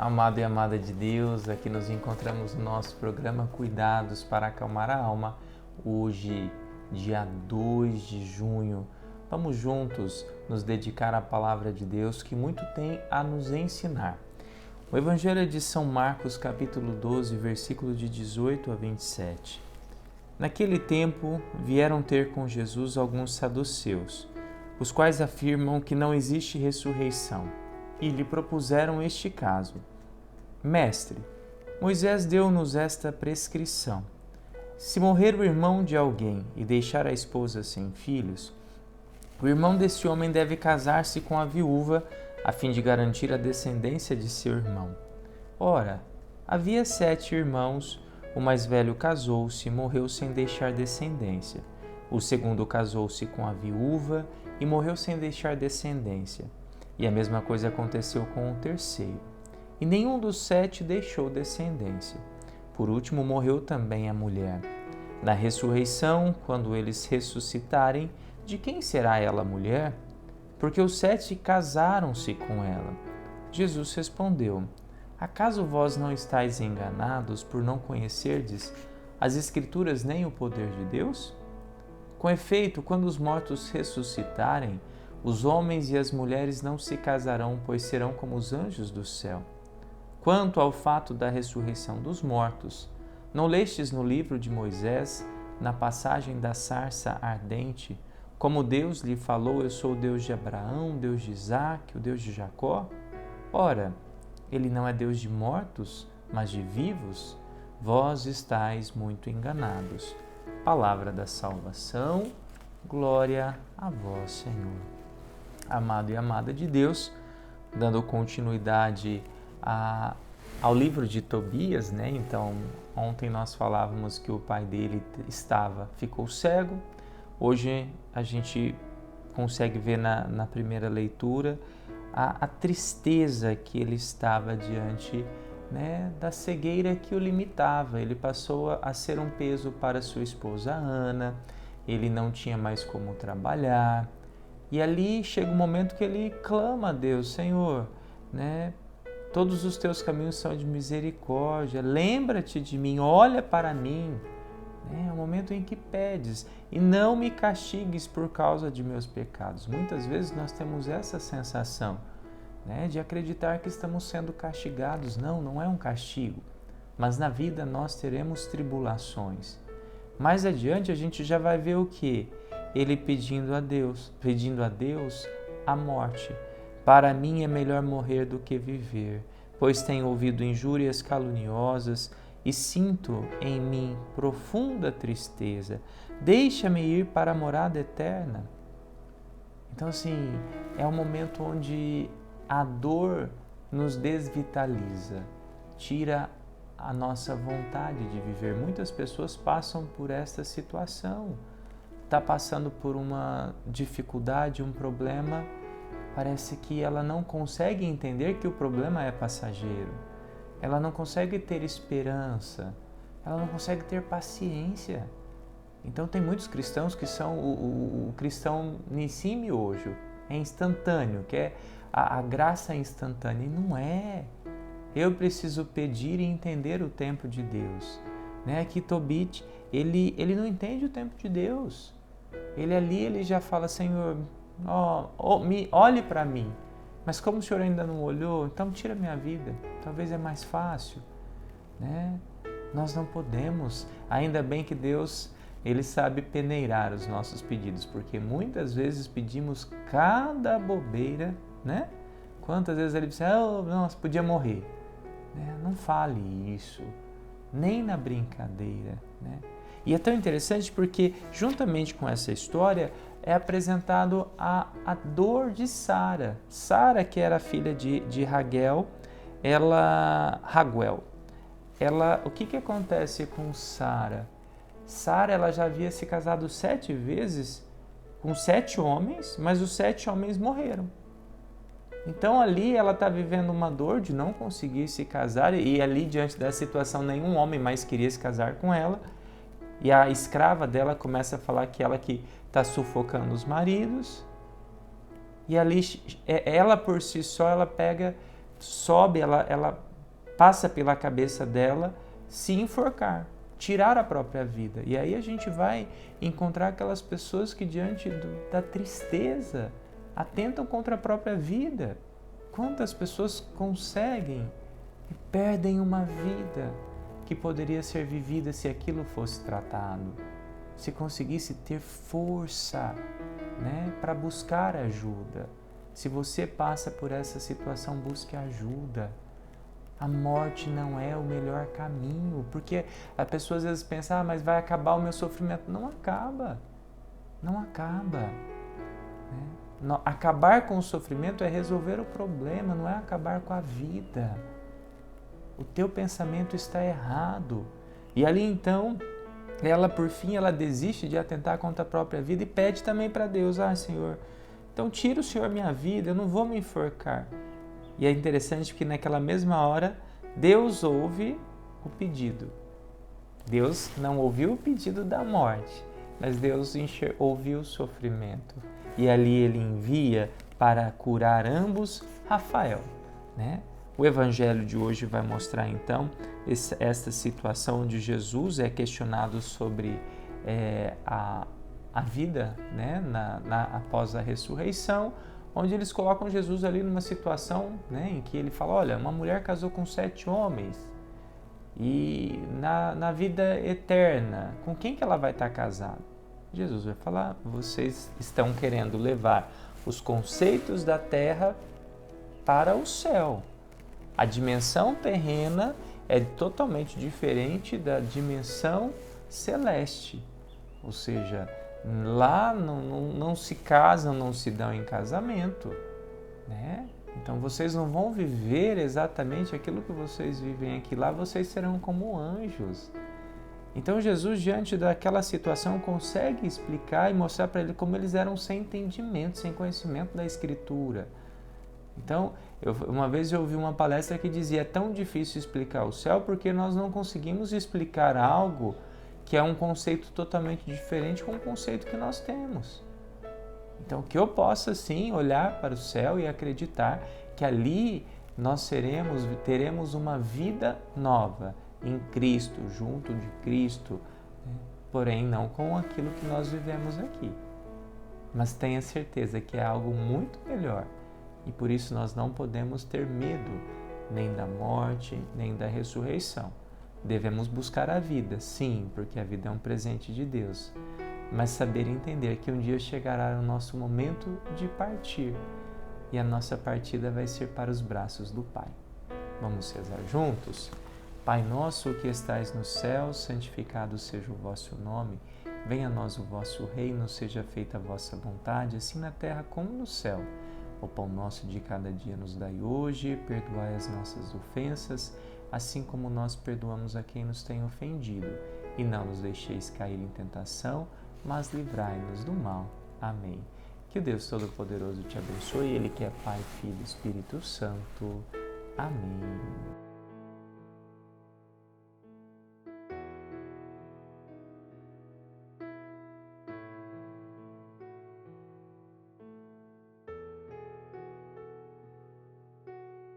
Amado e amada de Deus, aqui nos encontramos no nosso programa Cuidados para Acalmar a Alma. Hoje, dia 2 de junho, vamos juntos nos dedicar à Palavra de Deus que muito tem a nos ensinar. O Evangelho é de São Marcos, capítulo 12, versículo de 18 a 27. Naquele tempo, vieram ter com Jesus alguns saduceus, os quais afirmam que não existe ressurreição, e lhe propuseram este caso: Mestre, Moisés deu-nos esta prescrição: se morrer o irmão de alguém e deixar a esposa sem filhos, o irmão desse homem deve casar-se com a viúva, a fim de garantir a descendência de seu irmão. Ora, havia 7 irmãos. O mais velho casou-se e morreu sem deixar descendência. O segundo casou-se com a viúva e morreu sem deixar descendência. E a mesma coisa aconteceu com o terceiro. E nenhum dos 7 deixou descendência. Por último, morreu também a mulher. Na ressurreição, quando eles ressuscitarem, de quem será ela mulher? Porque os 7 casaram-se com ela. Jesus respondeu: acaso vós não estáis enganados por não conhecerdes as Escrituras nem o poder de Deus? Com efeito, quando os mortos ressuscitarem, os homens e as mulheres não se casarão, pois serão como os anjos do céu. Quanto ao fato da ressurreição dos mortos, não lestes no livro de Moisés, na passagem da sarça ardente, como Deus lhe falou: eu sou o Deus de Abraão, Deus de Isaque, o Deus de Jacó? Ora, Ele não é Deus de mortos, mas de vivos? Vós estáis muito enganados. Palavra da salvação, glória a vós, Senhor. Amado e amada de Deus, dando continuidade ao livro de Tobias, né? Então, ontem nós falávamos que o pai dele ficou cego. Hoje a gente consegue ver na primeira leitura a tristeza que ele estava diante, né, da cegueira que o limitava. Ele passou a ser um peso para sua esposa Ana, ele não tinha mais como trabalhar. E ali chega um momento que ele clama a Deus: Senhor, né, todos os teus caminhos são de misericórdia, lembra-te de mim, olha para mim. É o momento em que pedes: e não me castigues por causa de meus pecados. Muitas vezes nós temos essa sensação, né, de acreditar que estamos sendo castigados. Não é um castigo, mas na vida nós teremos tribulações. Mais adiante a gente já vai ver o que? Ele pedindo a Deus a morte. Para mim é melhor morrer do que viver, pois tenho ouvido injúrias caluniosas e sinto em mim profunda tristeza. Deixa-me ir para a morada eterna. Então, assim, é um momento onde a dor nos desvitaliza, tira a nossa vontade de viver. Muitas pessoas passam por esta situação. Está passando por uma dificuldade, um problema, parece que ela não consegue entender que o problema é passageiro. Ela não consegue ter esperança, ela não consegue ter paciência. Então tem muitos cristãos que são o cristão nisim miojo, é instantâneo, que é a graça instantânea. E não é. Eu preciso pedir e entender o tempo de Deus. Né? Aqui Tobit, ele não entende o tempo de Deus. Ele já fala: Senhor, olhe para mim. Mas como o Senhor ainda não olhou, então tira minha vida. Talvez é mais fácil. Né? Nós não podemos. Ainda bem que Deus, Ele sabe peneirar os nossos pedidos, porque muitas vezes pedimos cada bobeira, né? Quantas vezes Ele disse: nossa, podia morrer. Né? Não fale isso, nem na brincadeira. Né? E é tão interessante porque, juntamente com essa história, é apresentado a dor de Sara. Sara, que era filha de Raguel, Raguel. O que acontece com Sara? Sara, ela já havia se casado 7 vezes com 7 homens, mas os 7 homens morreram. Então ali ela está vivendo uma dor de não conseguir se casar, e ali, diante dessa situação, nenhum homem mais queria se casar com ela. E a escrava dela começa a falar que ela que está sufocando os maridos. E ali, ela por si só, ela sobe, ela passa pela cabeça dela se enforcar, tirar a própria vida. E aí a gente vai encontrar aquelas pessoas que diante da tristeza atentam contra a própria vida. Quantas pessoas conseguem e perdem uma vida que poderia ser vivida se aquilo fosse tratado, se conseguisse ter força, né, para buscar ajuda. Se você passa por essa situação, busque ajuda. A morte não é o melhor caminho, porque a pessoa às vezes pensa, mas vai acabar o meu sofrimento. Não acaba, não acaba. Né? Acabar com o sofrimento é resolver o problema, não é acabar com a vida. O teu pensamento está errado. E ali então, ela por fim, ela desiste de atentar contra a própria vida e pede também para Deus, Senhor, então tira o Senhor minha vida, eu não vou me enforcar. E é interessante que naquela mesma hora, Deus ouve o pedido. Deus não ouviu o pedido da morte, mas Deus ouviu o sofrimento. E ali ele envia para curar ambos Rafael, né? O evangelho de hoje vai mostrar então esta situação onde Jesus é questionado sobre a vida, né, após a ressurreição, onde eles colocam Jesus ali numa situação, né, em que ele fala, olha, uma mulher casou com 7 homens e na vida eterna, com quem que ela vai estar casada? Jesus vai falar, vocês estão querendo levar os conceitos da terra para o céu. A dimensão terrena é totalmente diferente da dimensão celeste, ou seja, lá não se casam, não se dão em casamento, né? Então vocês não vão viver exatamente aquilo que vocês vivem aqui, lá vocês serão como anjos. Então Jesus, diante daquela situação, consegue explicar e mostrar para ele como eles eram sem entendimento, sem conhecimento da Escritura. Então, uma vez eu ouvi uma palestra que dizia, é tão difícil explicar o céu porque nós não conseguimos explicar algo que é um conceito totalmente diferente com o conceito que nós temos. Então, que eu possa sim olhar para o céu e acreditar que ali nós teremos uma vida nova em Cristo, junto de Cristo, né? Porém não com aquilo que nós vivemos aqui. Mas tenha certeza que é algo muito melhor e por isso nós não podemos ter medo nem da morte, nem da ressurreição. Devemos buscar a vida, sim, porque a vida é um presente de Deus, mas saber entender que um dia chegará o nosso momento de partir e a nossa partida vai ser para os braços do Pai. Vamos rezar juntos? Pai nosso que estais no céu, santificado seja o vosso nome, venha a nós o vosso reino, seja feita a vossa vontade, assim na terra como no céu. O pão nosso de cada dia nos dai hoje, perdoai as nossas ofensas, assim como nós perdoamos a quem nos tem ofendido. E não nos deixeis cair em tentação, mas livrai-nos do mal. Amém. Que o Deus Todo-Poderoso te abençoe, Ele que é Pai, Filho e Espírito Santo. Amém.